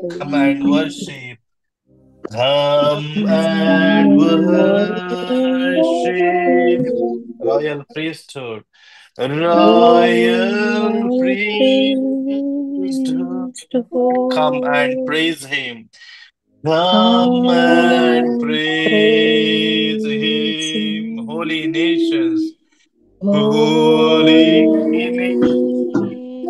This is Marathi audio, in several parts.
Come and worship. Come and worship. Royal priesthood. Royal priesthood. Come and praise him. Come and praise him. Holy nations. Holy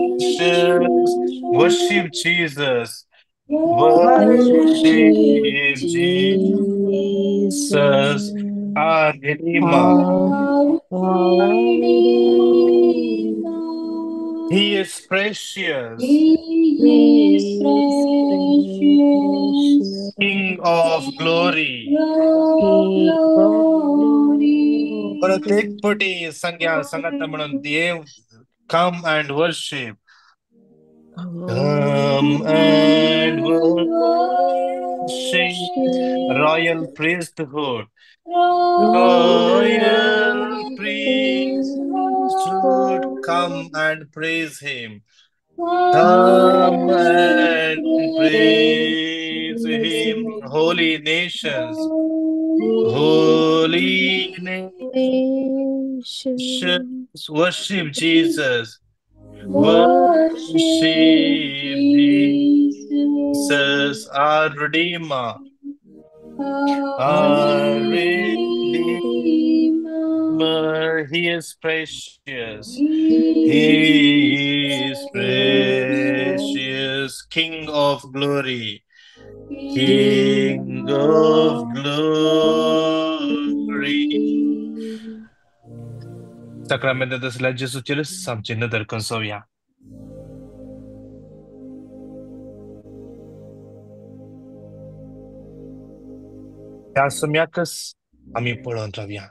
nations. Worship Jesus. Worship Jesus, our Redeemer. He is precious, King of glory. प्रत्येक पटी संज्ञा संगत म्हणून देव come and worship. Come and worship. Royal priesthood. Royal priesthood. Come and praise him. Come and praise him. Holy nations. Holy nations. Worship Jesus. Worship Jesus, our Redeemer. Our Redeemer. He is precious. He is precious. King of glory. King of glory. Sacramento das leges utiles, samcină del consovia. त्या सम्याकच आम्ही पळोवन रावया.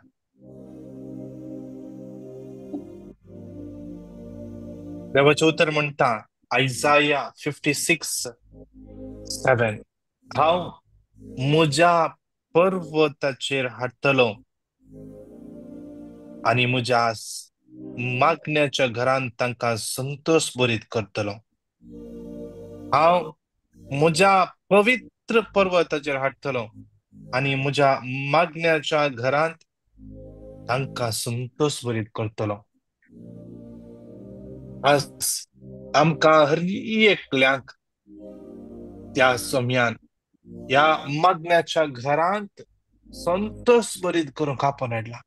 देवाचें उतर म्हणटा आयजाया 56:7 हांव म्हज्या पर्वताचेर हाडटलो आनी म्हज्या मागण्याच्या घरांत तांकां संतोष भरीत करतलो. हांव म्हज्या पवित्र पर्वताचेर हाडटलो आनी म्हज्या मागण्याच्या घरांत तांकां संतोष भरीत करतलो. आज आमकां हर एकल्याक त्या समयान ह्या मागण्याच्या घरांत संतोष भरीत करूंक आपण हाडला.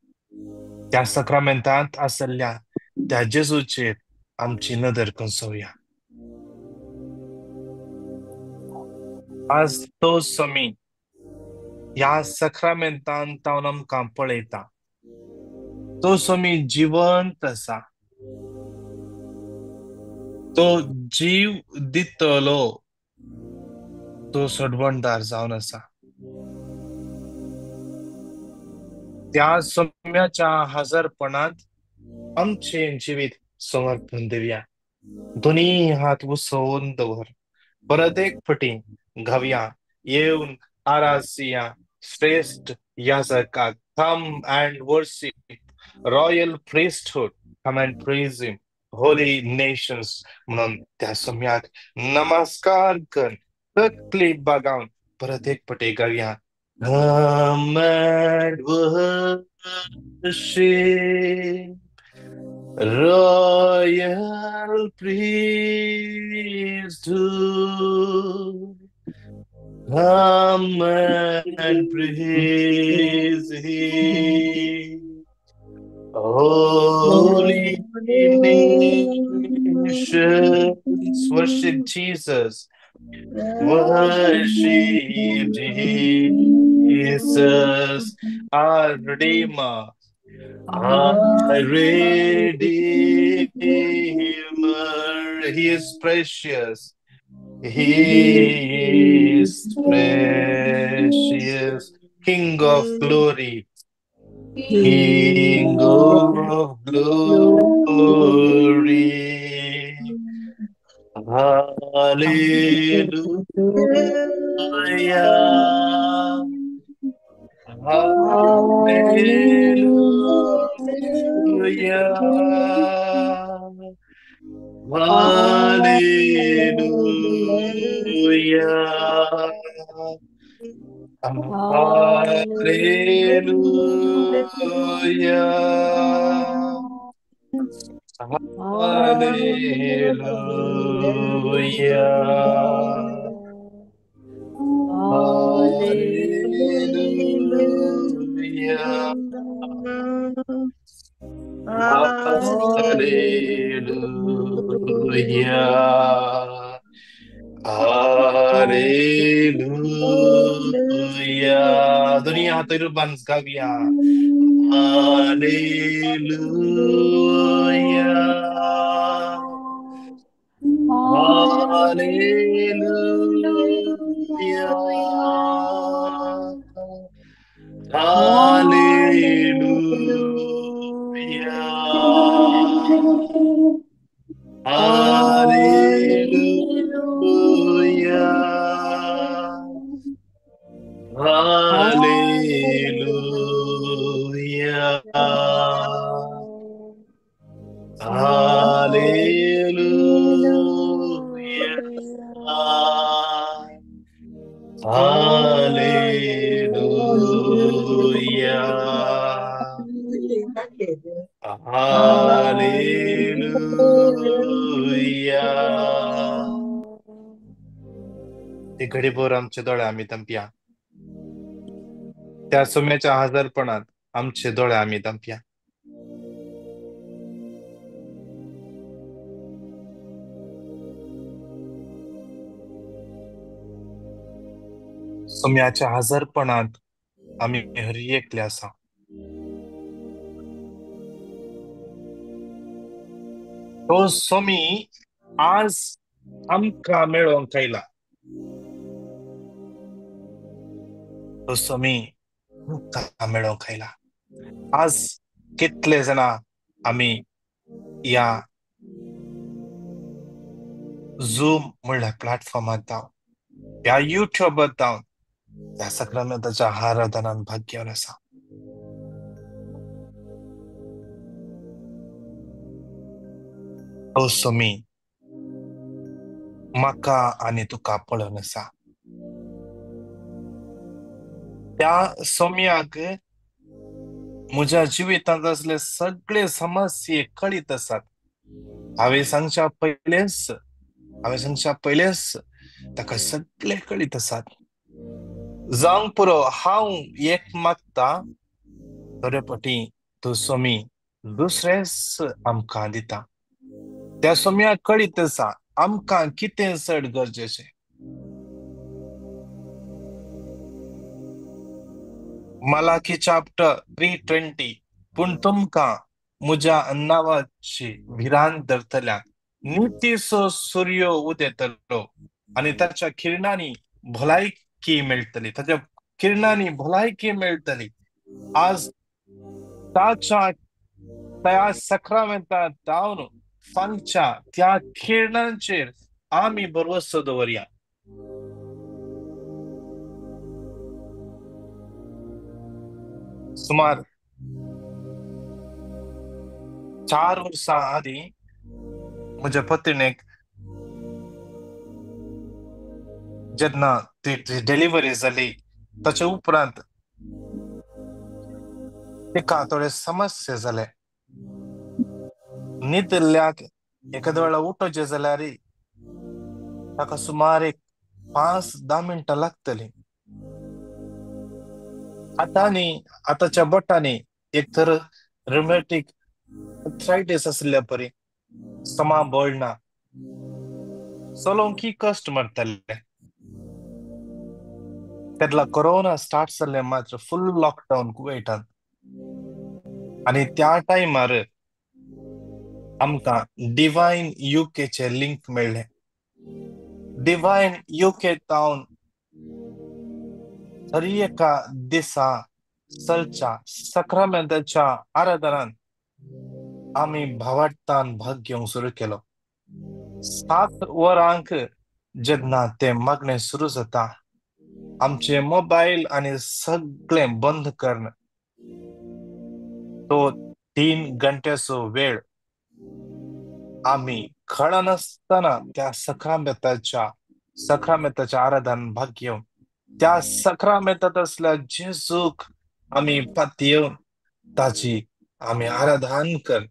त्या सक्रामेंतांत आसल्या त्या जेजूचेर आमची नदर कंसोवया. आज तो समी ह्या सक्रामेंतांत जावन आमकां पळयता. तो समी जिवंत आसा. तो जीव दितलो तो सडवणदार जावन आसा. त्या सम्याच्या हजरपणांत आमचे जिवीत समर्पण देवया. दोन्ही हात उसवून दवर. परत एक फटी घावया. येवन आरासिया श्रेष्ठ याजकाक. Come and worship. Royal priesthood. Come and praise him. Holy nations म्हणून त्या सम्याक नमस्कार कर. तकली बागावन परत एक फटी घावया. Come and worship. Royal priesthood. Come and praise him. Holy nations, worship Jesus. Worship Jesus, our Redeemer. Our Redeemer. He is precious. He is precious. King of glory. King of glory. Hallelujah. Hallelujah. Hallelujah. Doon yung hato yung bands kagya. Hallelujah. Hallelujah. Hallelujah. Hallelujah. Hallelujah. Hallelujah. Hallelujah. Hallelujah. ते घडीभर आमचे डोळे आम्ही तंपिया. त्या सोम्याच्या हजरपणात आमचे डोळे आम्ही तंपिया. सोम्याच्या हजरपणात आम्ही हरी एकले असा. तो सोमी आज आमका मेळोन खायला. तो सोमी आमका मेळोन खायला. आज कितले जण आम्ही या झूम म्हणल्या प्लॅटफॉर्मात जाऊन या युट्यूबात जाऊन या सक्रामेताच्या आराधनात भाग घेऊन असा. तो सोमी माका आणि तुका पळोन असा. त्या सोम्याक म्हज्या जिवितांत असले सगळे समस्ये कळीत असतात. हांवें सांगच्या पयलेच ताका सगळे कळीत असतात. जावंक पुरो हांव एक मागता बरेपटी तो सोमी दुसरेच आमकां दिता. त्या सोम्याक कळीत आसा आमकां कितें चड गरजेचें. Malachi chapter 3:20 पूण तुमकां म्हज्या नांवाची भिरांत धरतल्या नितीसो सूर्य उदेतलो आनी ताच्या किरणांनी भलायकी मेळटली. ताच्या किरणांनी भलायकी मेळटली. आज त्या सक्रामेंतांत जावन सांगच्या त्या किरणांचेर आमी भरवसो दवरया. सुमार 4 वर्सां आदी म्हज्या पत्नीक जेन्ना ती डिलिव्हरी जाली ताच्या उपरांत तिका थोडे समस्या जाले. न्हिदल्याक एखाद्या वेळा उठोवचें जाल्यार ताका सुमार 5-10 मिनटां लागतली. आताच्या बोटांनी एक तर रुमॅटिक आर्थरायटीस असल्या परी समाबळना चलोवंक कश्ट मारताले. तेन्ना कोरोना स्टार्ट जाल्ले मात्र फुल लॉकडावन कुवेटांत. आनी त्या टायमार आमकां डिवायन यूकेचे लिंक मेळ्ळे. डिवायन यूके जावन हर एका दिसा चलच्या सक्रामेंताच्या आराधनांत आमी भावार्थान भाग घेवंक सुरू केलो. 7 वरांक जेन्ना ते मागणें सुरू जाता आमचे मोबायल आनी सगळें बंद करून तो 3 घंट्याचो वेळ आमी कळनासतना त्या सक्रामेताच्या सख्रामेताचे आराधन भाग घेऊन त्या सख्रामेतात असल्या जेजूक आम्ही पाती येऊन ताची आम्ही आराधन कर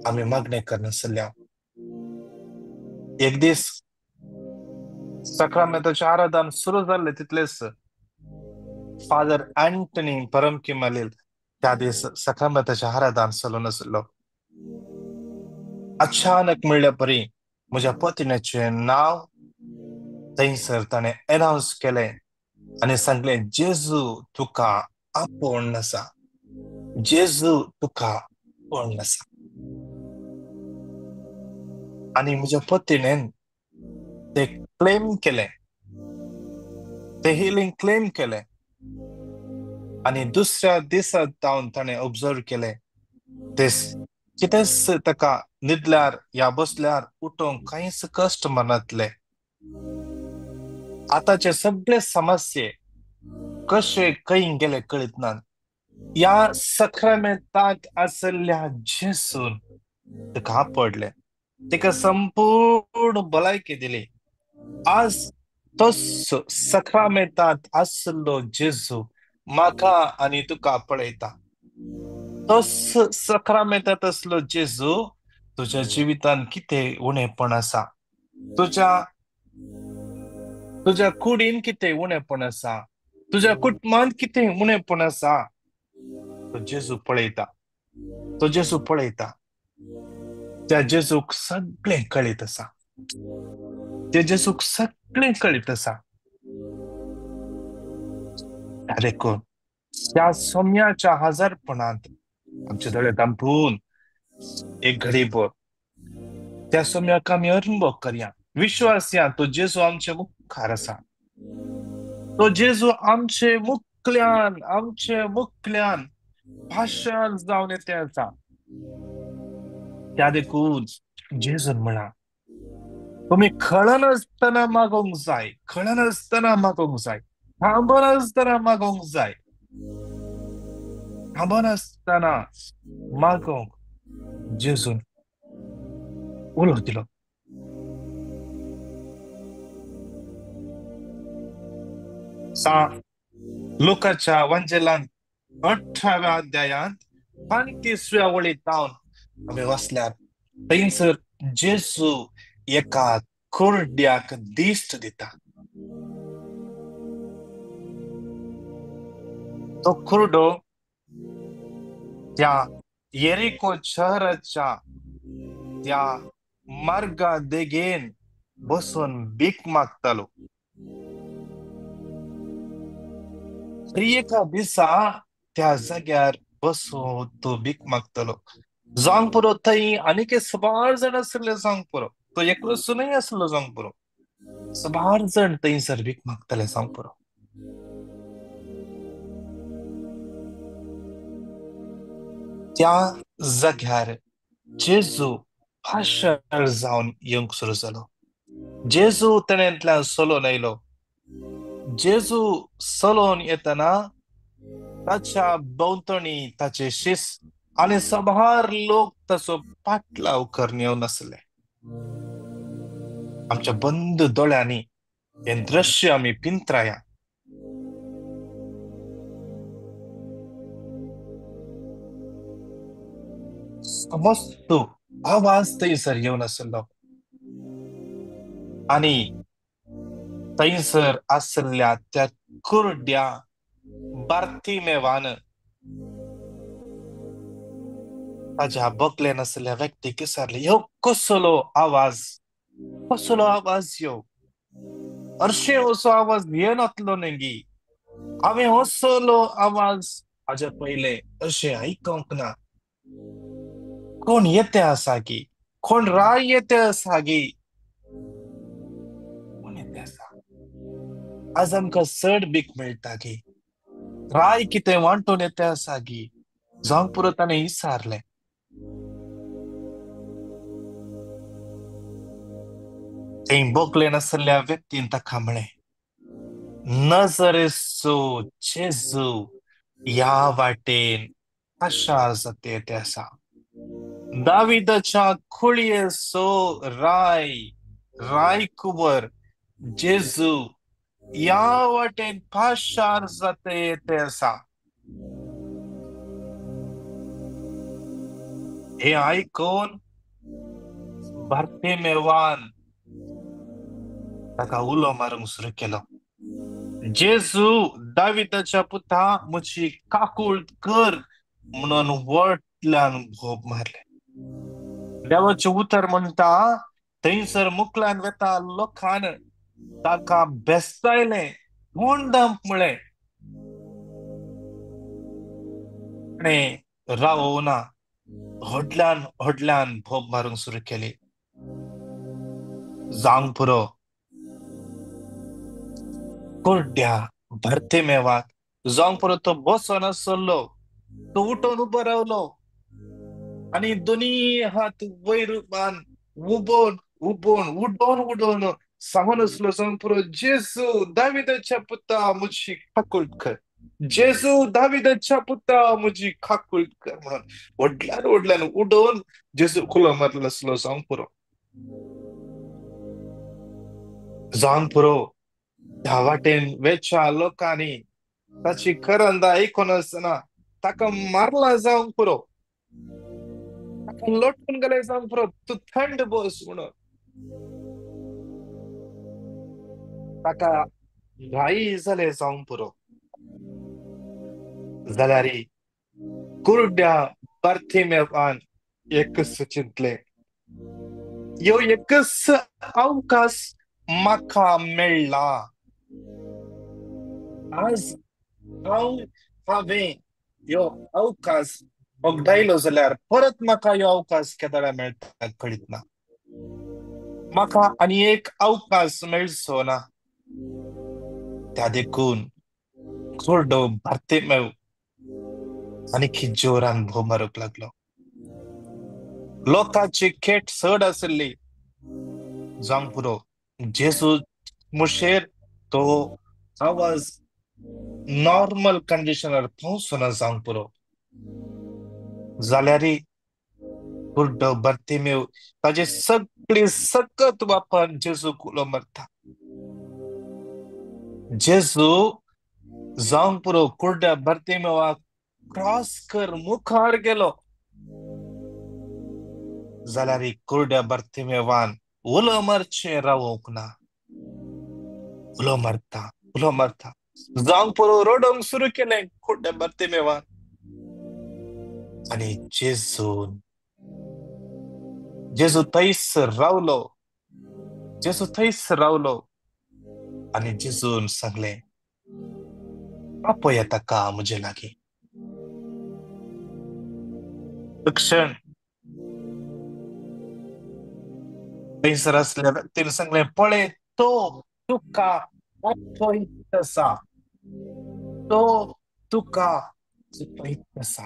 आम्ही मागणे करण्यासल्या एक दिस सख्रामेताचे आराधन सुरू झाले तिथलेच फादर अँटनी परमकी मलील त्या दिवस सख्रामेताचे आराधन चालू नसलो अचानक मिळल्या परी माझ्या पत्नीचे नाव थंयसर ताणे अनाउन्स केले आणि सांगले जेजू तुका आपण नसा जेजू तुका आपण नसा आणि माझ्या पत्नीने ते क्लेम केले ते हिलिंग क्लेम केले आणि दुसऱ्या दिवसात जाऊन ताणे ऑब्झर्व केले तेच कितेच ताका न्हिदल्यार या बसल्यार उठोंक काहीच कष्ट मनातले आताचे सगळे समस्ये कसे काही गेले कळत ना या सख्रामेतात असल्या जेसून ताका पडले तिका संपूर्ण भलायकी दिली आज तोच सख्रामेतात असलो जेजू माका आणि तुका पळयता तोच सख्रामेतात असलो जेजू तुझ्या जिवितान किती उणेपण असा तुझ्या तुझ्या कुडीन किती उणेपण असा तुझ्या कुटुंबात किती उणेपण असा तो जेजू पळयता तो जेजू पळयता त्या जेजूक सगळे कळीत असा त्या जेजूक सगळे कळीत असा देखून त्या सोम्याच्या हजारपणात आमचे दोळे तांपून एक घडीभर त्या सोम्याक आमी अनुभव करया विश्वास या तो जेजू आमचे मुखार असा तो जेजू आमचे मुखल्यान भाषण जावन येते असा त्या देखून जेजून म्हणा तुम्ही खळ नसताना मागोंक जाय खळ नसताना मागोंक जाय थांबून असताना मागोंक जाय थांबून असताना मागोंक जेजून उलो दिलो लुकाच्या वंजेलान 18व्या अध्यायात 35व्या वळीत जावन आम्ही वाचल्यार थंयसर जेजू एका कुरड्याक दिश्ट दिता तो कुरडो त्या येरिको शहराच्या त्या मार्गा देगेन बसून भीक मागतालो एका दिसा त्या जाग्यार बसून तो भीक मागतलो जावंक पुरो थंय आनीक सबार जण आसले जावंक पुरो तो एकलोच न्हय आसलो जावंक पुरो सबार जण थंयसर भीक मागतले जावंक पुरो त्या जाग्यार जेजू भाषण जावन येवंक सुरू जालो जेजू तेणेंतल्यान सोलोन येयलो जेजू सोलोन येतना ताच्या भोंवतणी ताचे शिस आणि सबार लोक ताचो पाटलाव करून येवन आसले आमच्या बंद दोळ्यांनी हे दृश्य आमी पिंत्राया समस्त आवाज थंयसर येवन आसलो आणि थंयसर आसल्या त्या कुरड्या बार्तिमेवान ताच्या बगलेन आसल्या व्यक्तीक विचारले ह्यो कसलो आवाज यो हरशे असो आवाज येनातलो न्ही हांवें असलो आवाज हाजे पयले अशें आयकोंक ना कोण येते आसा गी कोण राय येते आसा गी कोण येते आसा आज आमकां चड भीक मेळटा गी राय कितें वांटून येते आसा गी जावंक पुरो ताणें विचारलें थंय बगलेन आसल्या व्यक्तीन ताका म्हळें नजरेचो जेजू ह्या वाटेन आशार जाते येते आसा दाविदाच्या कुळयेचो राय कुंवर जेजू या वाटेन पाशार जाते येते असा. हे ऐकून बार्तिमेवान ताका उलो मारूंक सुरू केलो. जेजू दाविदाच्या पुता म्हजी काकूळ कर म्हणून वटल्यान भोब मारले. देवाचे उतर म्हणटा थंयसर मुखल्यान वेता लोकान ताका बेस्तायले तोंडांप म्हळे आणि रावना व्हडल्यान व्हडल्यान भोब मारूंक सुरू केली. जावंक पुरो कुर्ड्या बार्तिमेवाक जावंक पुरो तो बसोन आसलो. तो उठून उबो रावलो आणि दोन्ही हात वयर उबोन उडोन उडोन सांगून असलो जावंक पुरो जेजू दाविदाच्या पुता म्हजी काकूळ कर. जेजू दाविदाच्या पुता म्हजी काकूळ कर म्हणून व्हडल्यान व्हडल्यान उडोवन जेजू खुलो मारलो असलो जावंक पुरो. जावंक पुरो ह्या वाटेन वेच्या लोकांनी ताची खरंदा ऐकून आसतना ताका मारला जावंक पुरो. ताका लोटून गेले जावंक पुरो तू थंड बस म्हणून. ताका घाई जाले जावंक पुरो. जाल्यार कुर्ड्या बार्तिमेवान एकच चिंतले यो एकच अवकाश म्हाका मेळ्ळा. आज हांवें यो अवकाश वगडायलो जाल्यार परत म्हाका यो अवकाश केदोळ्या मेळटा कळीत ना. म्हाका आनी एक अवकाश मेळचो ना. त्या देखून कुर्डो बार्तिमेव आनीक जोरान भोव मारूंक लागलो. लोकांची खेट चड आसली जावंक पुरो. जेजू मुशेर तो आवाज नॉर्मल कंडिशनार पावसना जावंक पुरो. जाल्यार कुर्डो बार्तिमेव ताजे सगळी सकत वापर जेजू उलो मारता. जेजू जावंक पुरो कुर्ड्या बार्तिमेवाक क्रॉस कर मुखार गेलो. जाल्यार कुर्ड्या बार्तिमेवान उलो मारचें रावोंक ना. उलो मारता जावंक पुरो रडोंक सुरू केलें कुर्ड्या बार्तिमेवान. आनी जेजू थंयसर रावलो आनी जेजून सांगलें आपया ताका म्हजे लागीं. क्षण थंयसर आसल्या व्यक्तीन सांगलें पळय तो तुका आपयत आसा. तो तुका आपयत आसा.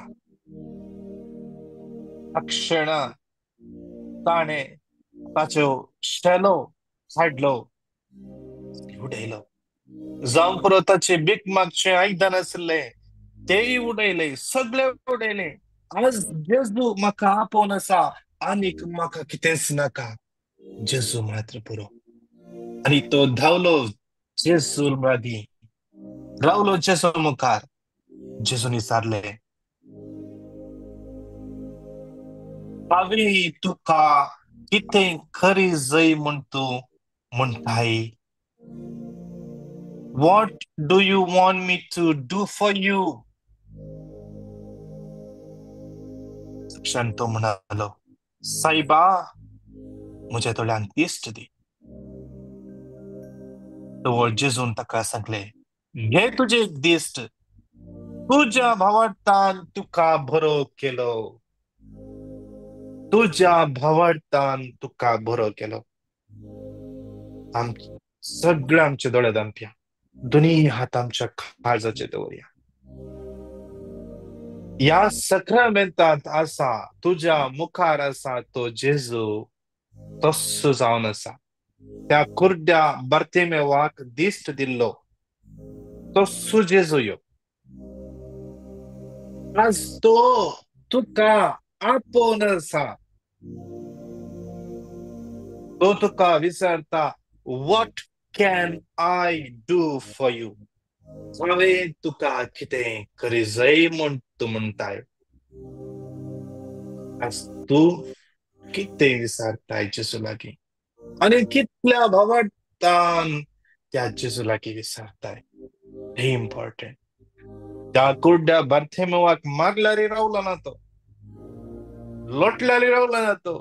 क्षणान ताणें ताचो शेलो हाडलो उडयलो. जावंक पुरो ताचे भीक मागचे आयदन आसले तेय उडयले. सगळे उडयले. आज जेजू म्हाका आपोवन आसा आनीक म्हाका कितेंच नाका. जेजू मात्र पुरो. आनी तो धांवलो जेजू लागीं रावलो जेजू मुखार. जेजून विचारलें हांवें तुका कितें खरी जय म्हूण तूं म्हणटाय. What do you want me to do for you? क्षण तो म्हणालो सायबा म्हज्या दोळ्यान दिश्ट दी. तो जेजून ताका सांगलें घे तुजे दिश्ट. तुज्या भावार्थान तुका बरो केलो. तुज्या भावार्थान तुका बरो केलो. सगळे आमचे दोळे दामप्या. दोन्ही हात आमच्या काळजाचे दवरया. या सक्रामेंतांत आसा तुज्या मुखार आसा तो जेजू तस्सो जावन आसा. त्या कुर्ड्या बार्तिमेवाक दिश्ट दिल्लो तस्सो जेजू यो. आज तो तुका आपोवन आसा. तो तुका विचारता what can I do for you? हांवें तुका कितें करी जाय म्हूण तूं म्हणटाय? आज तूं कितें विचारताय जेजू लागीं? आनी कितल्या भावार्थान त्या जेजू लागीं विचारताय? हे इम्पॉर्टंट. त्या कुड्या बार्थेमेवाक मारल्यारी रावलो ना तो, लोटल्यारी रावलो ना तो,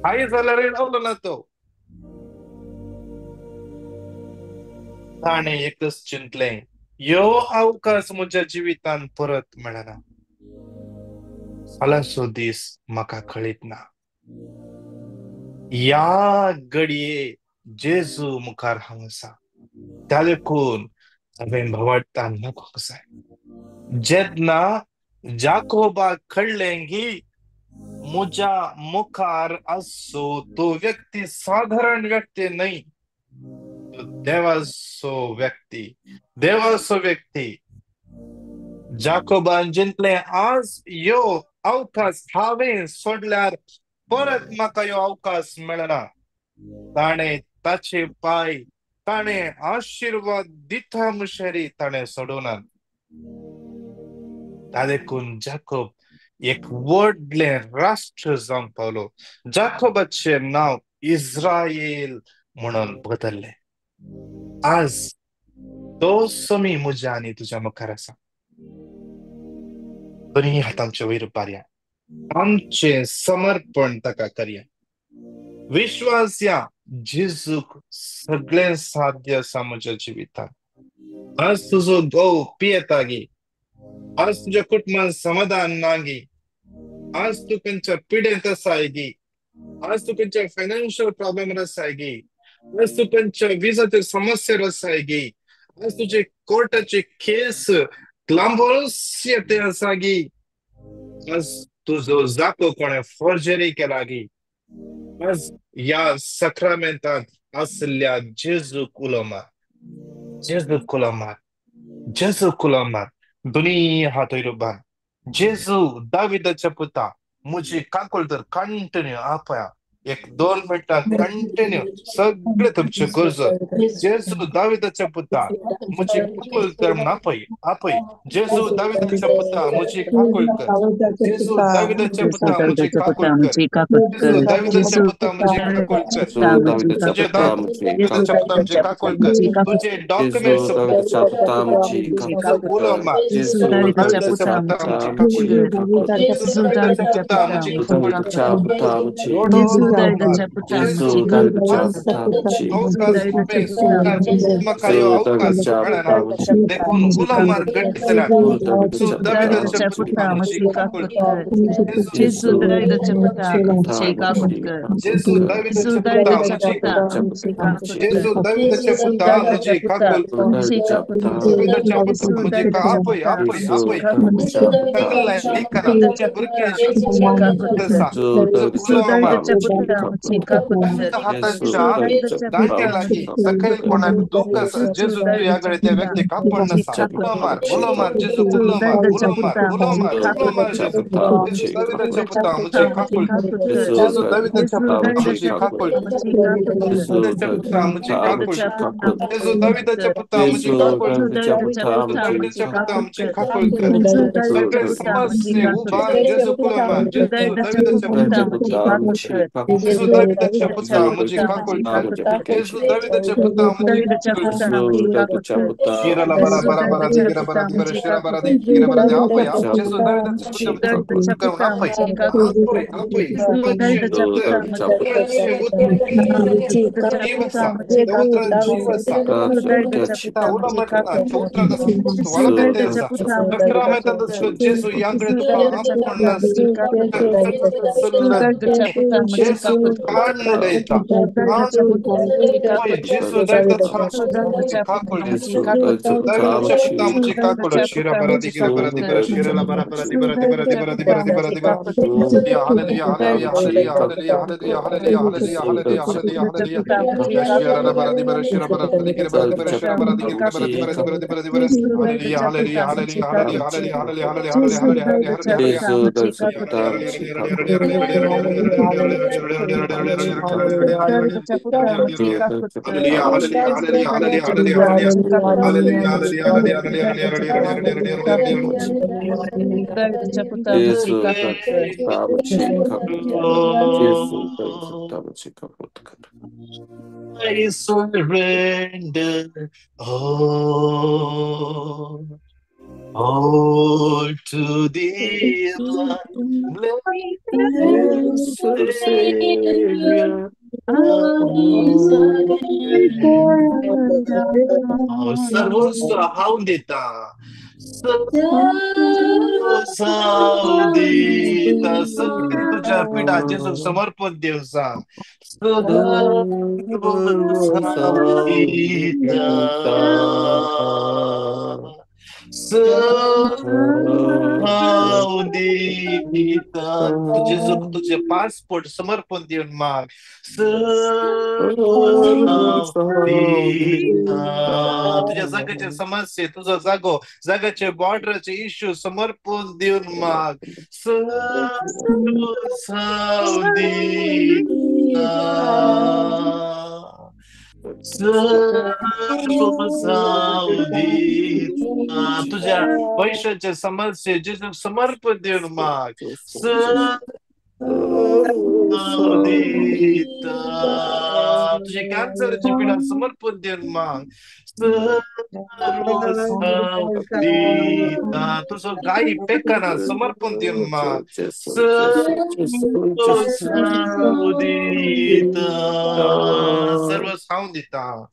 हाय जाल्यारी रावलो ना तो. ताणें एकच चिंतलें, ह्यो अवकाश म्हज्या जिवितांत परत मेळना. फाल्यांचो दीस म्हाका कळीत ना. ह्या घडये जेजू मुखार हांव आसा. त्या देखून हांवें भावार्थान नकोंक जाय. जेन्ना जाकोबाक कळ्ळें की म्हज्या मुखार आसचो तो व्यक्ती साधारण व्यक्ती न्हय, तो देवाचो व्यक्ती. जाकोबान चिंतलें, आज ह्यो अवकाश हांवें सोडल्यार परत म्हाका ह्यो अवकाश मेळना. ताणें ताचे पाय ताणें आशीर्वाद दिता म्हणसरी ताणें सोडूनात. त्या देखून जाकोब एक व्हडलें राष्ट्र जावंक पावलो. जाकोबाचें नांव इस्रायेल म्हणून बदललें. आज तो सोमी म्हज्या आनी तुज्या मुखार आसा. दोनी हात आमचे वयर उबारया. आमचें समर्पण ताका करया. विश्वास या, जेजूक सगळें साध्य आसा म्हज्या जिवितांत. आज तुजो घोव पियेता गे, आज तुज्या कुटुंबान समाधान ना गे, आज तू खंयच्या पिडेंत आसाय गे, आज तू खंयच्या फायनान्शियल प्रॉब्लेम आसाय गे, आज तू खंयच्या विजाचेर समस्येर आसाय गे, आज तुजे कोर्टाचे केस लांबूच येते आसा गे, आज तुजो जापो कोणे फॉर्जरी केला गे, आज ह्या सक्रामेंतांत असल्या जेजूक उलो मार. जेजूक उलो मार. दोनी हात वयर उबार. जेजू दाविदाच्या पुता म्हजी काकूळ तर कंटिन्यू आपया. 1-2 मिनटां कंटिन्यू सगळे तुमचे गरजो. जेजू दाविदाच्या पुता म्हजी काकूळ कर म्हूण आपय. जेजू दाविदाच्या पुता म्हजी काकूळ कर. जेजू दाविदाच्या पुता म्हजी काकूळ कर. जेजू दाविदाच्या पुता म्हजी काकूळ कर. तुझे दाविदाच्या पुता म्हजी काकूळ कर. तुझे डॉक्युमेंट्स जेजू उलो मार. जेजू दाविदाच्या पुता म्हजी काकूळ कर. जेजू दाविदाच्या पुता म्हजी काकूळ कर. रोडो म्हाका ह्यो अवकाश मेळना. देखून उलो मार गट्टी जाल्यार. जेजू दाविदाच्या पुता म्हजी काकूळ कर. जेजू दाविदाच्या पुता म्हजी काकूळ कर. जेजू दाविदाच्या पुता म्हजी काकूळ कर. जेजू दाविदाच्या पुता म्हजी काकूळ कर. दाविदाच्या पुता म्हजी आपय. चांगला लेखना बुरके हातांच्या गांठ्या लागी सकल कोणाक दुःख जेजू तू याकडे त्या व्यक्ती कापड नसा. उलो मार जेजू उलो मार जेजू दाविदाच्या पुता म्हजी काकूळ कर. जेजू दाविदाच्या पुता म्हजी काकूळ कर. दाविदाच्या पुता म्हजी काकूळ कर. जेजू दाविदाच्या पुता म्हजी काकूळ कर. दाविदाच्या पुता म्हजी काकूळ कर. सगळे समस्ये उभार जेजू उलो मार. जेजू दाविदाच्या पुता म्हजी काकूळ कर. जेजू दाविदाच्या पुता म्हजी काकूळ कर. जेजू दाविदाच्या पुता म्हजी काकूळ कर. शिराला बरा दिगिरा बरा शिरा बरा दिगिरा बरा आपय. जेजू दाविदाच्या पुता म्हजी काकूळ कर. आपय जीवसा पवित्र जीवसा उलो मारना पवित्र ಒಳಗಟ್ಟೆ ಸಕ್ರಾಮೆಂಟದ ಜೇಸು ಯಾಂಗಡೆ ತುಕ ಆಪಣ್ಣ ಜೇಸು ಕಾಣುಡೈತ ಜೇಸು ದೈತ ಕಾಕೊಳ ದೈತ ಮುಜಿ ಕಾಕೊಳ ಶಿರ ಬರದಿ ಶಿರಲ ಬರದಿ hallelujah hallelujah hallelujah hallelujah hallelujah hallelujah hallelujah hallelujah hallelujah ಶಿರಲ ಬರದಿ ಶಿರ ಬರದಿ ಶಿರ ಬರದಿ Hallelujah, hallelujah, hallelujah, hallelujah, hallelujah, hallelujah, hallelujah, hallelujah, hallelujah. दाविदच्या पुत्रामध्ये Prakrit दाविदच्या पुत्रामध्ये I surrender all to thee, my blessed Savior. सर्वस्व हाऊन देता, सर्वस्व देता, सगळे तुझ्या पीठात जेजू समर्पण देव सांग. सर्वस्व देता, देता, जेजू तुझे पासपोर्ट समर्पण देऊन माग. तुझ्या जगाचे समस्ये, तुझं जगाचे बॉर्डरचे इश्यू समर्पण देऊन माग. तुझ्या पैशाच्या समस्ये जे समर्पण देऊन माग. तुझे कॅन्सरची पीडा समर्पण देऊन माग. तुझं काही पेकाना समर्पण देऊन माग. सर्व सांगून देता,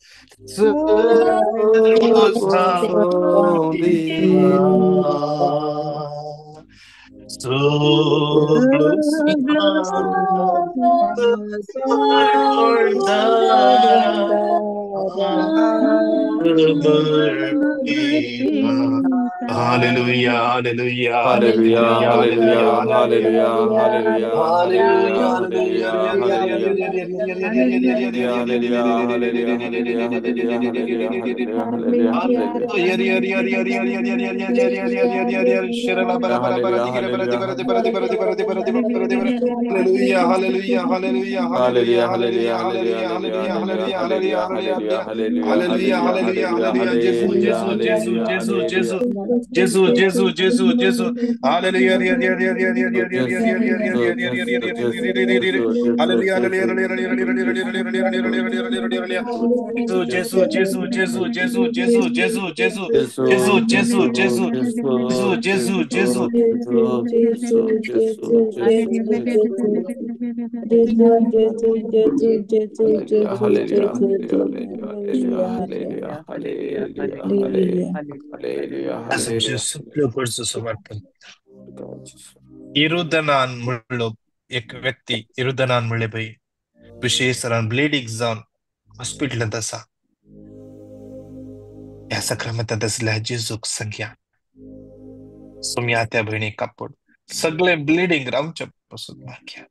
Hallelujah, hallelujah, hallelujah, hallelujah, Jesus, Jesus, Jesus, Jesus. Hallelujah. Jesus, Jesus, Jesus, Jesus, Jesus, Jesus, Jesus, Jesus, Jesus, Jesus, Jesus, Jesus, समर्पण. इरुदनान म्हणलो एक व्यक्ती इरुदनान म्हणले भाई विशेष ब्लीडिंग जाऊन हॉस्पिटलात असा या सक्रमात असल्या जेजूक संख्या सुम्या त्या बहिणी कापड सगळे ब्लीडिंग आमच्या पासून माग्या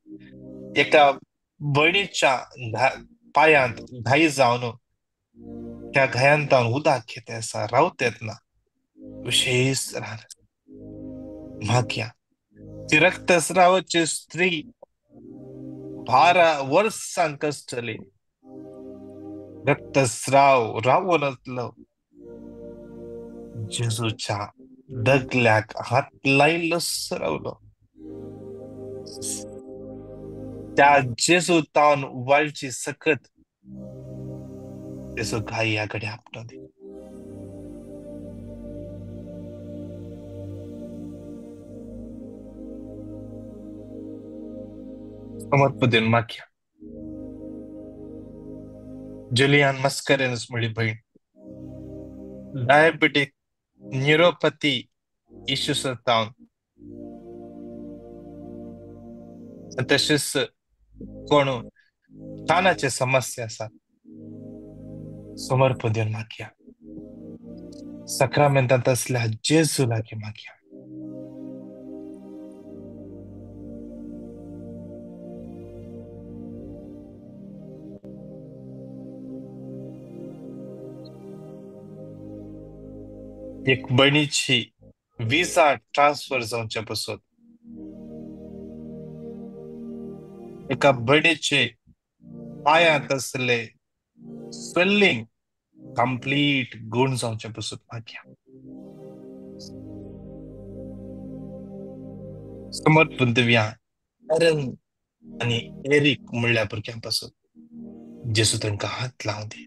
एका बहिणीच्या पायांत घाई जाऊन त्या घायांतान उदाक घेते असा रावतेत ना विशेष माग्या ती रक्तस्रावाची स्त्री 12 वर्षां कष्टले रक्तस्राव रावणतलं जेजूच्या दगल्याक हात लायलं सरवलं त्या जेजू तान वाळची सकत जेजू घाई याकडे आपटले समर्पदेन माख्या जुलियान मस्करेनस म्हळी बहीण डायबिटिक न्यूरोपॅथी इश्यूस तावन तसेच कोण कानाचे समस्या असतात समर्पदेन माख्या सक्रमेंटात असल्या जेजू लागे माख्या एक बहिणीची विसा ट्रान्सफर जाऊच्या पासून एका बडेचे पायांत असले स्वेलिंग कंप्लीट गुण जावचे पासून मागया. समर्पण दिव्या एरन आणि एरिक म्हणल्या भुरग्यांपासून जेसू तांकां हात लावून दी.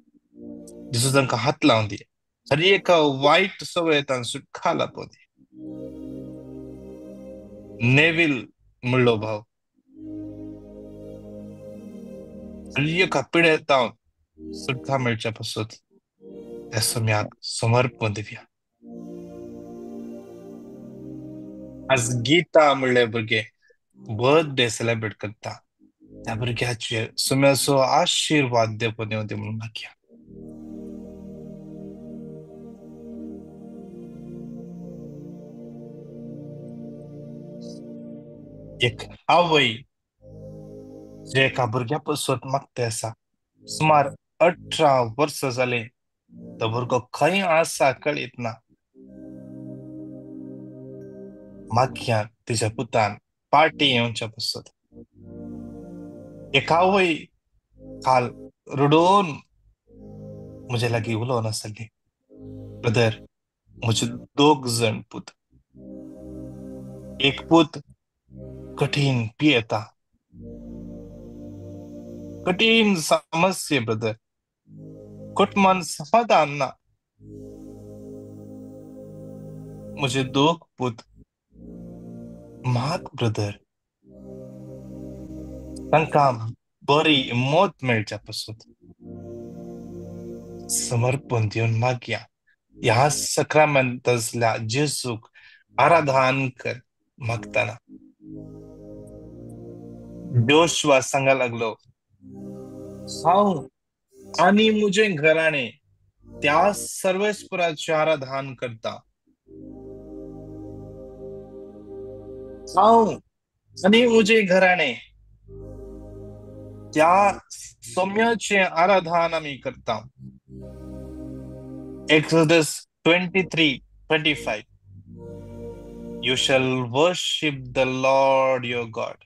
जेसू तांकां हात लावून दी. हर एका वाईट सवयेंतल्यान सुटका लाभूं दी. नेविल म्हणलो भाव हर एका पिडेतावन सुटका मेळच्या पासून त्या सम्याक समर्पण दिव्या. आज गीता म्हणले भुरगे बर्थडे सेलिब्रेट करता त्या भुरग्याचेर सुम्याचो आशीर्वाद देवून येवं दी म्हणून मागया. एक आवय जे एका भुरग्यापासून मागता आसा. सुमार 18 वर्स जाले तो भुरगो खंय आसा कळीत ना. मागया तिच्या पुतान पार्टी येवच्या पासून. एक आवय काल रडोन म्हजे लागीं उलोवन आसली. ब्रदर, म्हजे 2 जण पूत. एक पूत कठीण पियेता. कठीण समस्ये ब्रदर. कुटुंबान समाधान ना. म्हजे 2 पूत माग ब्रदर तांकां बरी मोत मेळच्या पासून समर्पण दिवन मागया. ह्या सक्रामेंतांतल्या जेजूक आराधन कर मागताना. जोशुआ सांगा लागलो, हांव आनी मुजे घराणे त्या सर्वेस्पराचे आराधन करता. हांव आनी मुजे घराणे त्या सौम्याचे आराधन आम्ही करता. Exodus 23:25 You shall worship the Lord your God.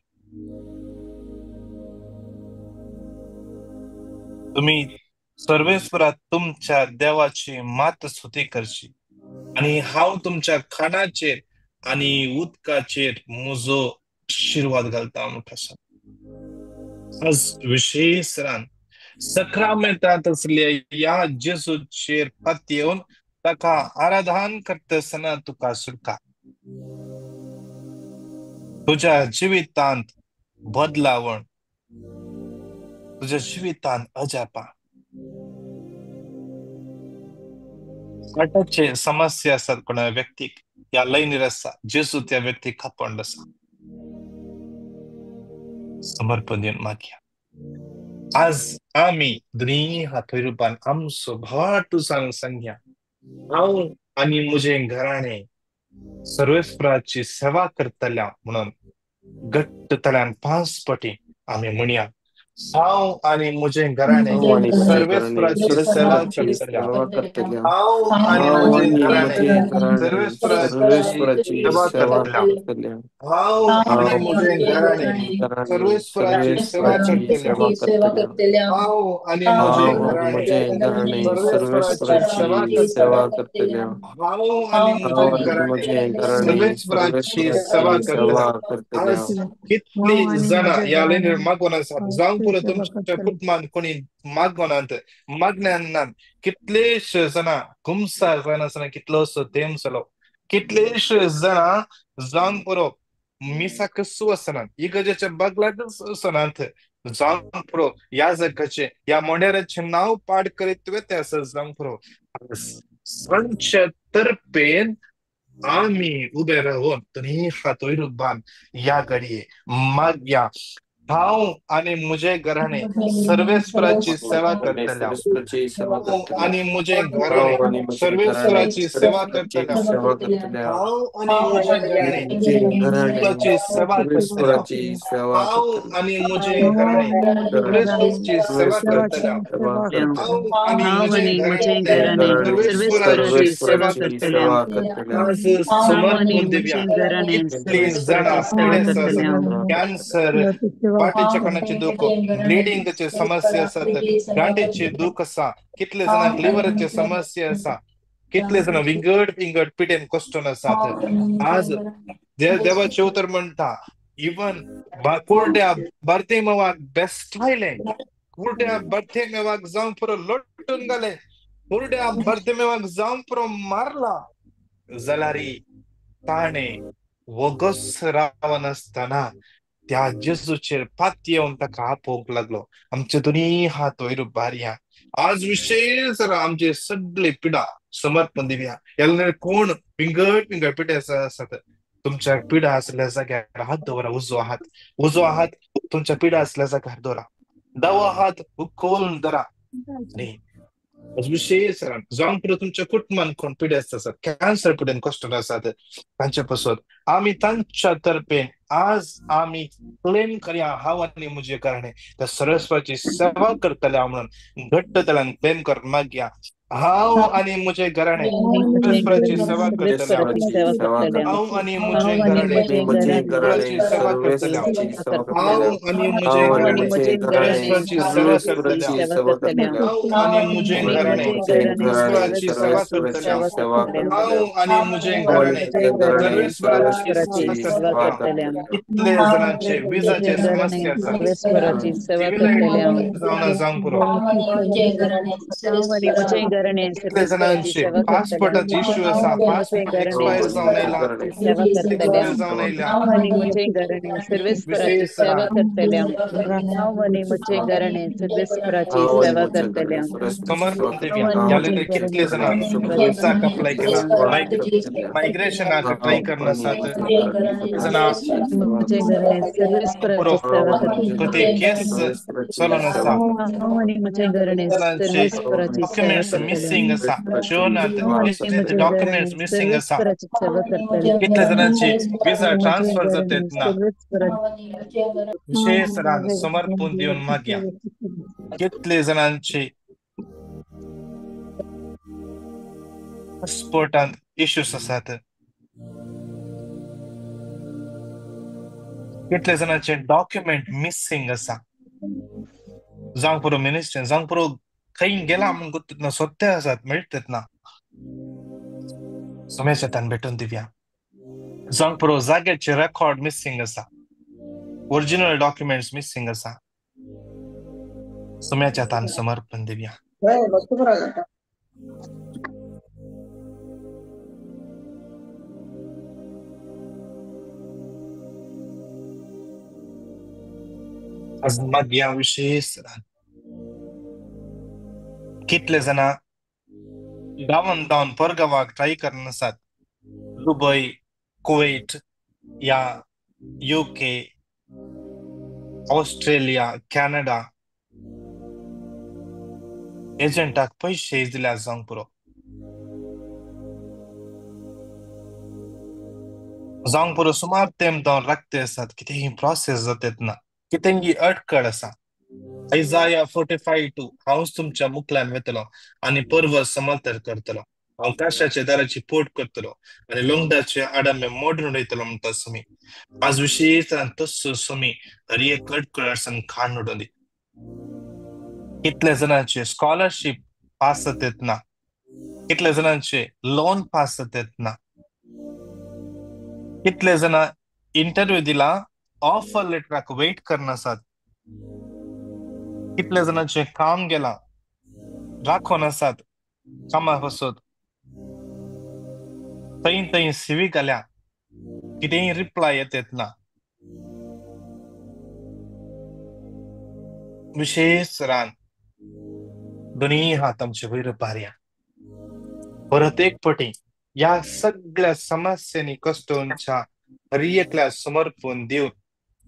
तुम्ही सर्वेस्परात तुमच्या देवाची मात स्तुती करची आणि हांव तुमच्या खाणाचेर आणि उदकाचेर म्हजो आशीर्वाद घालता म्हणटा आसा. आज विशेषरान सक्रामेंतांत असले या जेजूचेर हात येवन ताका आराधन करता आसतना तुका सुटका. तुझ्या जिवितांत बदलावण, तुझ्या जिवितांत अजापा. हार्टाचे समस्या आसात कोणा व्यक्तीक या लायनीर आसा. जेजू त्या व्यक्तीक खापण आसा. समर्पण दिवन मागया. आज आम्ही दोनी हातोय रूपान आमचो भावाटू सांगया, हांव आनी मुजे घराणे सर्वेस्पराची सेवा करतल्या म्हणून घट्टतल्यान 5 पटी आम्ही म्हणया. हांव आनी मुजे घराणे सर्वेस्पराची सेवा करतल्या. हांव आनी मुजे घराणे सर्वेस्पराची सेवा करतल्या. हांव आनी मुजे घराणे सर्वेस्पराची सेवा करतल्या. हांव आनी मुजे घराणे सर्वेस्पराची सेवा करतल्या. हांव आनी मुजे घराणे सर्वेस्पराची सेवा करतल्या. आज कितली जाणा या लायनीर मागोन आसात. जावं पुरो तुमच्या कुटुंबान कोणी मागोनात मागण्यान कितलेशे जाणा गुमसार जावन आसतना कितलोसो तेम चलो. कितलेशे जाणा जावन पुरो मिसाक आसनात. इगर्जेच्या बगलातच आसनात. जावं पुरो याजकाचे या मोंडेराचे नाव पाड करीत वेते आसा. जावं पुरो संच्या तर्फेन आम्ही उभे राहून दोन्ही हातोय रूपान या घडये मागया. हांव आनी मुजे घराणे सर्वेस्पराची सेवा करतल्या. हांव आनी मुजे घराणे सर्वेस्पराची सेवा करतल्या. हांव आनी मुजे घराणे उदकाची सेवा करतल्या. हांव आनी मुजे घराणे सर्वेस्पराची सेवा करतल्या. हांव आनी मुजे घराणे सर्वेस्पराची सेवा करतल्या. आज समर्पण दिव्या. कितली जाणा पिडेस्त आसात. कॅन्सर पाठीच्या कणाचे दुःख, ब्लिडिंगचे समस्या असतात, गांठीचे दुःख असा, कितले जणांक लिव्हरचे समस्या असा, कितले जण विंगड विंगड पिटेन कष्टन असतात. आज देवाचे उतर म्हणता इवन कोरड्या बर्ते मेवाक बेस्ट आयले, कोरड्या बर्ते मेवाक जाऊन पुरो लोटून गेले, कोरड्या बर्ते मेवाक जाऊन पुरो मारला जाल्यारी ताणे वगस रावन असताना त्या जेजूचेर पात येवन ताका आपोवंक लागलो. आमचे दोनी हात वयर बारया. आज विशेष आमचे सगळे पिडा समर्पण दिवया. याला कोण पिंगट पिंगट पिडे असतात, तुमच्या पिडा असल्या जाग्यार हात दवरा. उजो हात तुमच्या पिडा असल्या जाग्यार दवरा, दावो हात खोलून धरा. आणि विशेष जाऊन पुढे तुमच्या कुटुंबान कोण पिढे असतात, कॅन्सर पिढ्यान कष्ट असतात, तांच्या पासून आम्ही तांच्या तर्फे आज आम्ही क्लेम करया हांव आनी म्हजे कारणे त्या सरस्वतीची सेवा करतल्या म्हणून घट्ट तल्यान क्लेम कर मागया. हांव आनी म्हजे घराणे सरस्वतीची सेवा करतल्या, हांव आनी म्हजे घराणे सरस्वतीची सेवा करतल्या, हांव आनी म्हजे घराणे सरस्वतीची सेवा करतल्या, हांव आनी म्हजे घराणे ईश्वराची सेवा करतल्या, हांव आनी म्हजे घराणे सर्वेश्वराची सेवा करतल्या. कितले जणांचे विजाचे समस्या असतात, जाऊन पुरो कितले जणांचे पासपोर्टाचे इश्यू असा, पासपोर्ट एक्सपायर जाऊन येयला, एक्सपायर जाऊन येयल्या. विशेष समर्पण दिव्या. याला कितले जण विजाक अप्लाय केला, मायग्रेशनाक ट्राय करना आसात, कितले जण पुरो ते केस चलून आसा, जणांचे डॉक्युमेंट्स मिसिंग असा, शोनात डॉक्युमेंट्स मिसिंग असा, कितले जणांची विजा ट्रान्सफर जातात ना. विशेष समर्पण दिवन मागया. कितले जणांचे पासपोर्टान इश्यूज असतात, कितले जणांचे डॉक्युमेंट मिसिंग असा, जावंक पुरो मिनिस्टर जावंक पुरो खंय गेला म्हणून गुर्तुत ना, सोदते आसात मेळटात ना. सोम्याच्या तान भेटून दिव्या. जावंक पुरो जाग्याचे रेकॉर्ड मिसिंग असा, ओरिजिनल डॉक्युमेंट्स मिसिंग असा, सोम्याच्या तान समर्पण दिव्या. आज मागया विशेष कितले जना गावान जावन परगावाक ट्राय करन आसात, दुबय, कुवेट या UK, ऑस्ट्रेलिया, कॅनडा एजंटाक पैसे दिल्यार जावंक पुरो. जावंक पुरो सुमार तेंप जावन राखते आसात, कितेंय प्रोसेस जातात ना, कितेंय अडखळ आसा. Isaiah 45:2 हांवच तुमच्या मुखल्यान वेतलो आनी पर्वत समर्थन करतलो, हांव काशाचे दाराची पोट करतलो आनी लोंगडाचे आडामे मोडून उडयतलो म्हणटा सुमी. आज विशेष तस्सो सुमी हरी एक कडकळासन खाण उडोंदी. कितले जणांचे स्कॉलरशिप पास जातात ना, कितले जणांचे लोन पास जातात ना, कितले जण इंटरव्यू दिला ऑफर लेटराक वेट करन आसात, कितले जणांचे काम गेला राखोन आसात कामा पासून, थंय CV घाल्या कितेंय रिप्लाय येतात ना. विशेष रान दोन्ही हात आमचे वयर बारया. परत एक पटी या सगळ्या समस्यांनी कष्टांच्या हरियेकल्या समर्पण देऊन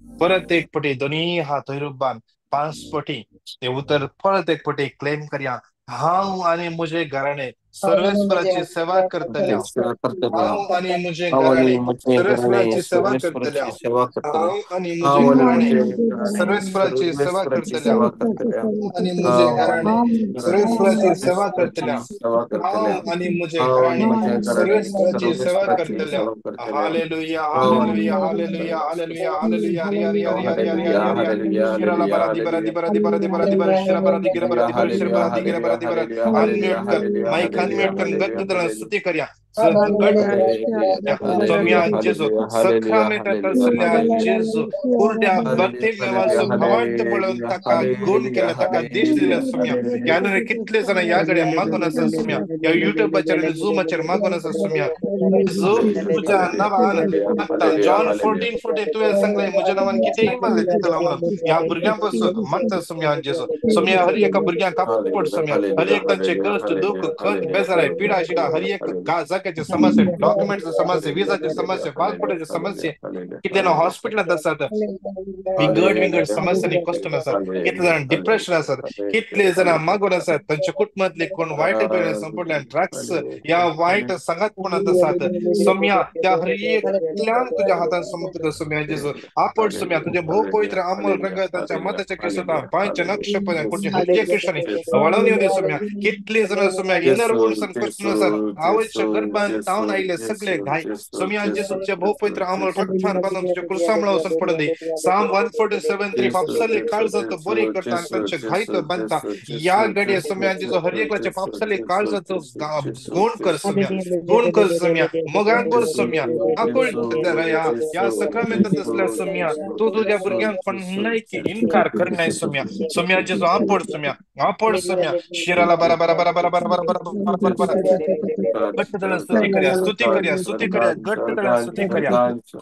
परत एक पटी दोन्ही हात वयर बांध 5 पटी ते उतर परत एक पटी क्लेम करया. हांव आनी म्हजे घराणे सर्वेस्पराची सेवा करतल्या. सेवा करतल्या. हांव आनी म्हजे हांव घराणे आनी म्हजे घराणे सर्वेस्पराची सेवा करतल्या. सर्वेस्वराची सेवा करतले. हांव आनी म्हजे हांव आनी घराणे म्हजे घराणे सर्वेस्पराची सेवा सर्वेस्वराची करतल्या. सेवा करतले. हांव आनी म्हजे हांव आनी घराणे म्हजे घराणे सर्वेस्पराची सेवा करतल्या. सर्वेस्वराची सेवा करतले. हांव आनी म्हजे हांव आनी घराणे म्हजे घराणे सर्वेस्पराची सेवा सर्वेस्वराची करतल्या. सेवा करतले. हालेलुया हांव आनी hallelujah hallelujah hallelujah hallelujah Hari Hari Hari Hari Hari Hari hallelujah Hari Hari hallelujah शिराला हालेलुया बरादी बरादी हालेलुया बरादी बरादी बरादी बरादी शिरा बरादी गिरा बरादी बरादी शिरा हालेलुया बरादी गिरा हालेलुया बरादी बरादी हालेलुया हालेलुया अनम्यूट कर हालेलुया माइक हालेलुया अनम्यूट कर हालेलुया गद्द तरह हालेलुया स्तुती करया Hallelujah, Somia hallelujah, Jesu hallelujah, hallelujah, sakramenta hallelujah, कसल्या hallelujah. जेजू कुरड्या Hallelujah, hallelujah, बर्तिमेवाचो घांट पळोवन hallelujah, ताका गुण केले hallelujah, ताका दिश्ट दिले hallelujah, सुम्या hallelujah. याने कितले जण या घडे मागून आसा सुम्या या युट्यूबाचेर आनी झूमाचेर मागून आसा सुम्या जेजू Hallelujah, तुझ्या नावान hallelujah, मागता hallelujah, जॉन hallelujah. 14:14 तुवें सांगले म्हज्या नांवान कितेंय मागले दितलो म्हणून ह्या भुरग्यां पासून मागता सुम्या जेजू सुम्या हर एका भुरग्यांक कापड Hallelujah, सुम्या हर hallelujah, एक तांचे hallelujah, कश्ट दुःख hallelujah, खंत hallelujah, बेजाराय पिडा hallelujah, शिडा हर hallelujah, एक hallelujah. जाग्याचे समस्या डॉक्युमेंटचे समस्या Hallelujah, विजाचे समस्या hallelujah, पासपोर्टाचे hallelujah, समस्या hallelujah, कितले जाण hallelujah, हॉस्पिटलांत आसात विंगड hallelujah, विंगड समस्या आनी कश्टान hallelujah, आसात कितले hallelujah, जाण डिप्रेशन hallelujah, आसात hallelujah, कितले जाण hallelujah. मागून आसात तांच्या कुटुंबांतले कोण वायट तरेन संपडल्यान ड्रग्स ह्या वायट Hallelujah, संगतपणांत आसात सोम्या त्या हर एकल्यान तुझ्या हातान समर्पित सोम्या जेजू आपड सोम्या तुझे भोव पवित्र अमोल रंग तांच्या मताच्या केसोता पांच नक्षपण कोणचे हृदय कृष्णाने वळवून येऊ दे सोम्या कितले जण सोम्या इनर वुंड्स कश्ट आसात आवयच्या गर्भान तावन आयले सगळे घाय सोम्या जेजू तुझे भोव पवित्र अमोल रक्तान बांधून तुझे कुरसामळा वचून पडून दे Psalm 147:3 पापसाले काळजात बरी करता आणि त्यांचे घाईत बांधता या गडे सोम्यांचे हर एकल्याचे पापसाले काळजाचो गुण कर सोम्या गुण कर सोम्या मोगांकोर सोम्या आकुळ या सक्रमेंटात असल्या सोम्या तू तुझ्या भुरग्यांक पण नाही की इन्कार करनाय सोम्या सोम्याचे जो आपड सोम्या शिराला बरा बरा बरा बरा बरा बरा बरा बरा बरा बरा घट्ट तरण स्तुती करया स्तुती करया स्तुती करया घट्ट तरण स्तुती करया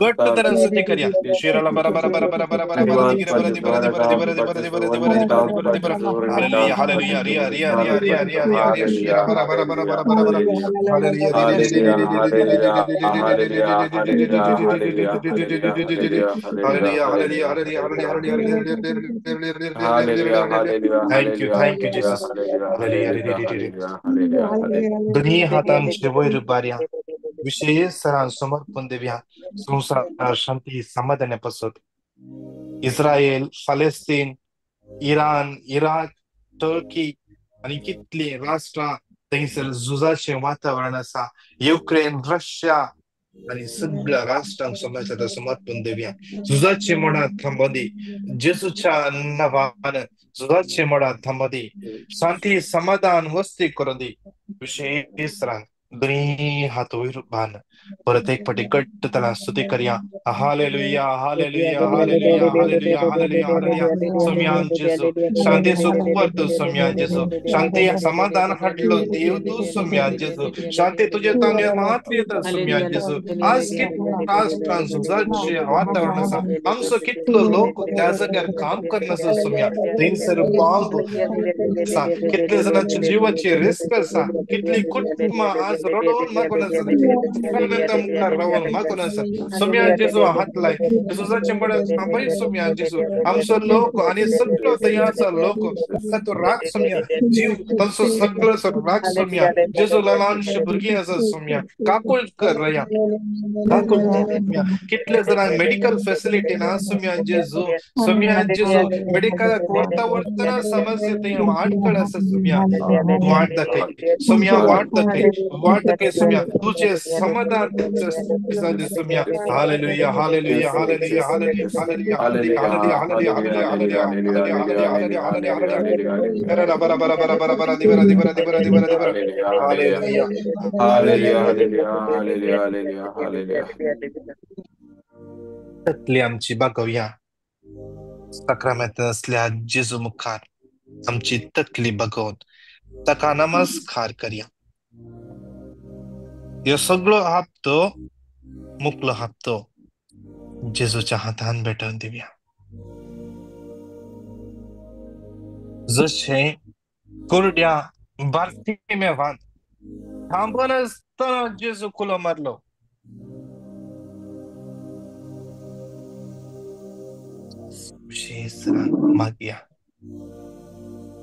घट्ट तरण स्तुती करया शिराला बरा बरा बरा बरा बरा बरा बरा दिगिरा बरा di bara di bara di bara di bara di bara di bara di bara di bara di bara hallelujah hallelujah ria ria ria ria ria ria ria shira bara bara bara bara bara bara hallelujah hallelujah hallelujah thank you Jesus hallelujah दोन्ही हातांचे वयर बाऱ्या विशेष सरां समर्पण देव्या संसार शांती समाधान पासत इस्रायल फालेस्तीन इराण इराक टर्की आणि कितली राष्ट्रां थंयसर झुजाचे वातावरण आसा युक्रेन रशिया आणि सगळ्या राष्ट्रांक समाजात समर्पण देऊया झुजाचे मोडात थांबदी जेजूच्या नावान झुजाचे मोडात थांबदी शांती समाधान वस्ती करून दी विशेष रांग दोन्ही हात वयर बान परत एक फाटी घट्ट तला स्तुती करया hallelujah hallelujah hallelujah hallelujah hallelujah hallelujah सोम्यान जेजू शांती सुखवर्त सोम्यान जेजू शांती समाधान हाडलो देव तू सोम्यान जेजू शांती तुझे तांगे मात्र येतात सोम्यान जेजू आज कितल्या राष्ट्रांत झुजाचे वातावरण आसा आमचो कितलो लोक त्या जाग्यार काम करनासत सोम्या थंयसर बॉम्ब आसा कितले जणांची जीवाची रिस्क आसा कितली कुटुंबां आज रडोवन मागून आसात सकाळमेंता मुखार रावून मागून आसात सोम्यान जेजू हात लाय जेजूचे म्हळ्यार थांबय सोम्यान जेजू आमचो लोक आणि सगळो तयाचा लोक ताका तो राग सोम्या जीव तांचो सगळो राग सोम्या जेजू ल्हानशी भुरगीं आसात सोम्या काकूळ कर रया कितले जाणांक मेडिकल फॅसिलिटी ना सोम्यान जेजू मेडिकलाक व्हरता व्हरतना समस्या थंय आडखळ आसा सोम्या वाट दाखय सोम्या वाट दाखय सोम्या तुझे समाधान सोम्या hallelujah hallelujah hallelujah hallelujah hallelujah hallelujah hallelujah hallelujah hallelujah hallelujah hallelujah hallelujah hallelujah bara bara bara bara bara bara di bara di bara di bara di bara di bara hallelujah तकली आमची बागोवया सक्रमेंत असल्या जेजू मुखार आमची तकली बघून ताका नमस्कार करया ह्यो सगळो हप्तो मुकलो हप्तो जेजूच्या हातान भेटून दिवया जशे कुरड्या बार्तिमेवान थांबून असताना जेजू कुलो मारलो विशेष मागया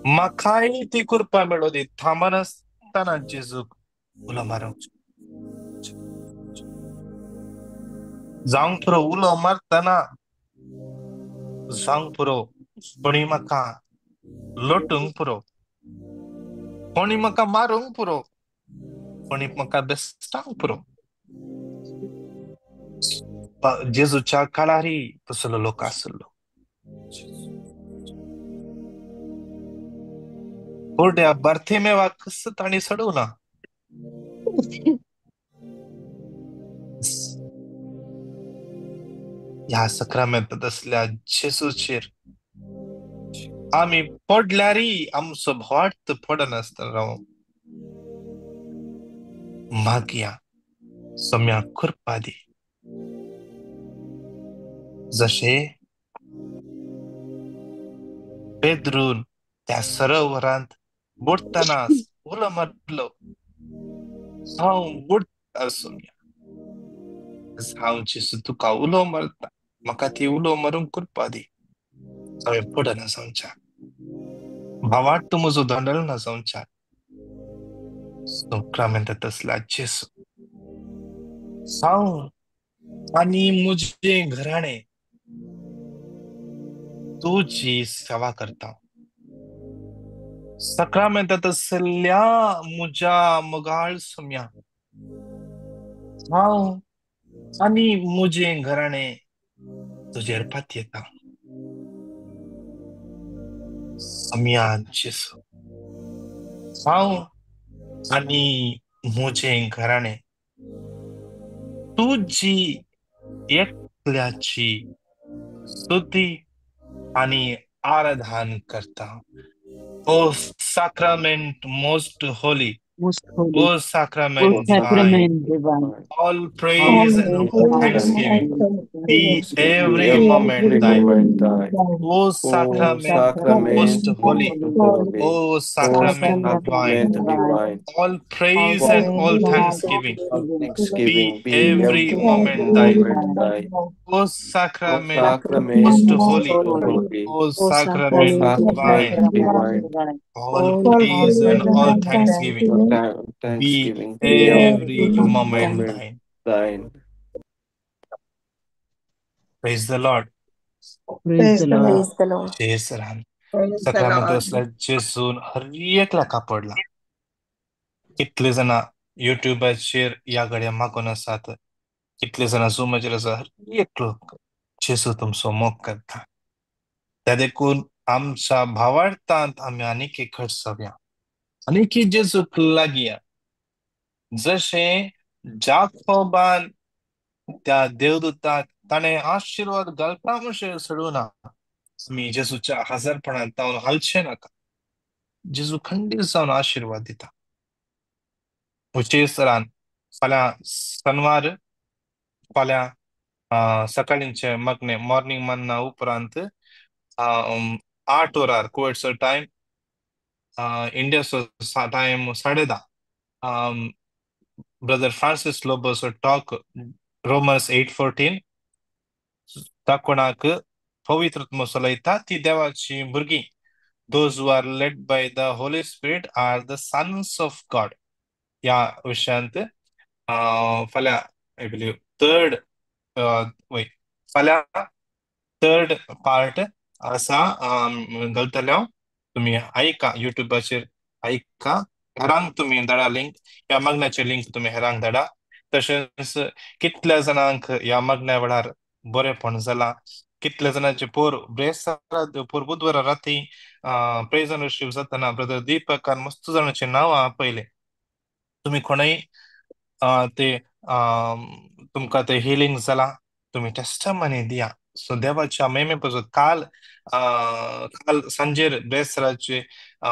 म्हाकाय ती कृपा मेळो दी थांबनासतना जेजूक उलो मारूंक जावंक पुरो उलो मारतना जावंक पुरो कोणी म्हाका लोटूंक पुरो कोणी म्हाका मारूंक पुरो कोणी म्हाका बेस्टांक पुरो जेजूच्या काळारी तसलो लोक आसलो कोरड्या बार्थेमेवा कस ताणी सडवना ह्या सक्रामेंतात असल्या जेजूचेर आम्ही पडल्यारी आमचो भोवाट पडनासतना राव मागया सम्या कृपा दी जशे पेद्रून त्या सरोवरांत बुडतना उलो मारलो हांव बुडता सम्या हांव जेजू तुका उलो मारता म्हाका ती उलो मारूंक कृपा दी हांवें पडना जावच्या भावाट तूं म्हजो धंडलना जावच्या सक्रामेंतात असला जेजू हांव आनी मुझे घराणे तुझी सेवा करता सक्रामेंतात असल्या मुजा मोगाळ सम्या हांव आनी मुझे घराणे तुजेर पात येता सम्या जेजू हांव आनी मुझे घराणे तुझी एकल्याची स्तुती आणि आराधन करता ओ sacrament most holy, Most holy, O most sacrament divine, sacrament divine, all all praise and praise all and thanksgiving be Thanksgiving be every moment every thine. moment thine. O O sacrament most sacrament holy, most holy, O O sacrament divine, sacrament divine, all praise all and all praise and thanksgiving all be thanksgiving be every every moment thine. moment thine. O O sacrament sacrament most most holy, holy, O O O sacrament sacrament divine, sacrament divine, divine, all all praise praise and all and thanksgiving O thanksgiving be thanksgiving be every every moment moment thine. thine. Praise the Lord. praise the Lord. Praise the Lord. Jai सराम Praise the सक्रामेंत Lord. असल्या जेसून हर एकल्या कापडला कितले जण युट्यूबाचेर या घड्या मागून आसात कितले जण झूमाचेर आसा हर एक लोक जेसू तुमचो मोग करता त्या देखून आमच्या भावार्थांत आम्ही आनीक एक घट जावया आनीक एक जेजूक लागया जशे जाकोबान त्या देवदूताक ताणे आशीर्वाद घालता म्हणशे सोडूना आमी जेजूच्या हजरपणांत जावन हालचे नाका जेजू खंडीत जावन आशीर्वाद दिता उचेसरान फाल्यां शनवार फाल्यां सकाळींचे मगने मॉर्निंग मन्ना उपरांत 8 वरार कुवेटचो टायम इंडियाचो टायम 10:30 ब्रदर फ्रांसिस लोबोचो टॉक रोमन्स 8:14 कोणाक पवित्र चलयता ती देवाची भुरगीं those who are led by the Holy Spirit are the sons of God या विशयांत फाल्यां आय बिलीव थर्ड वय फाल्यां थर्ड पार्ट आसा घालतले हांव तुम्ही ऐका युट्यूबाचेर ऐका हेरांक तुम्ही धाडा लिंक ह्या मग्नाचे लिंक तुम्ही हेरांक धाडा तशेंच कितल्या जाणांक ह्या मग्ना वेळार बरेपण जाला कितल्या जणांचे पोर ब्रेस्तार पोर बुधवार राती प्रेज अँड वर्शीप जातना ब्रदर दीपकान मस्त जाणांचे नांव आपयले तुम्ही कोणय ते तुमकां ते हिलिंग जाला तुम्ही टेस्टमनी दिया सो देवाच्या महिमेपासून काल सांजेर बेसराचे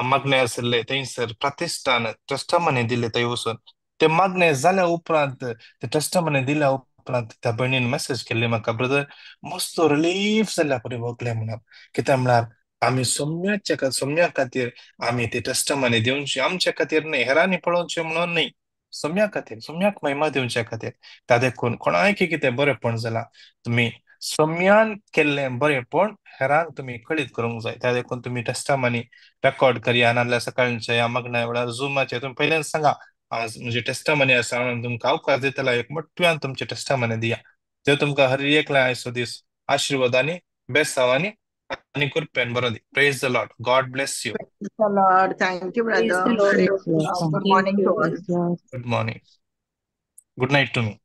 मग्ने आसले थंयसर प्रतिश्ठान टेस्टमनी दिले थंय वचून ते मग्ने जाल्या उपरांत ते टेस्टमनी दिल्या उपरांत त्या भयणीन मेसेज केल्ली म्हाका ब्रदर मस्त रिलीफ जाल्या बरे वगले म्हणून कित्याक म्हळ्यार आमी सोम्या खातीर आमी ते टेस्टमनी दिवची आमच्या खातीर न्ही हेरांनी पळोवचे म्हणून न्ही सोम्याक महिमा दिवच्या खातीर त्या देखून कोणायक कितें बरेपण जाला तुम्ही सोम्यान केल्लें बरेंपण हेरांक तुमी कळीत करूंक जाय. त्या देखून तुमी टेस्टामनी रेकॉर्ड करया, नाजाल्यार सकाळच्या या मग्ना वेळार झुमाचेर तुम्ही पयलेच सांगा आज म्हणजे टेस्टामनी आसा म्हणून तुमकां अवकाश दितला एक मोठ्यान तुमचे टेस्टामनी दिया. देव तुमकां हर एकल्या आयचो दीस आशिर्वादांनी बेसावांनी आनी कृपेन बरो दी. Praise the Lord. God bless you. Praise the Lord. Thank you, Praise brother. the Lord. Praise the Lord. Good Thank morning you. to all. Praise the Lord. Good morning. Good night to me.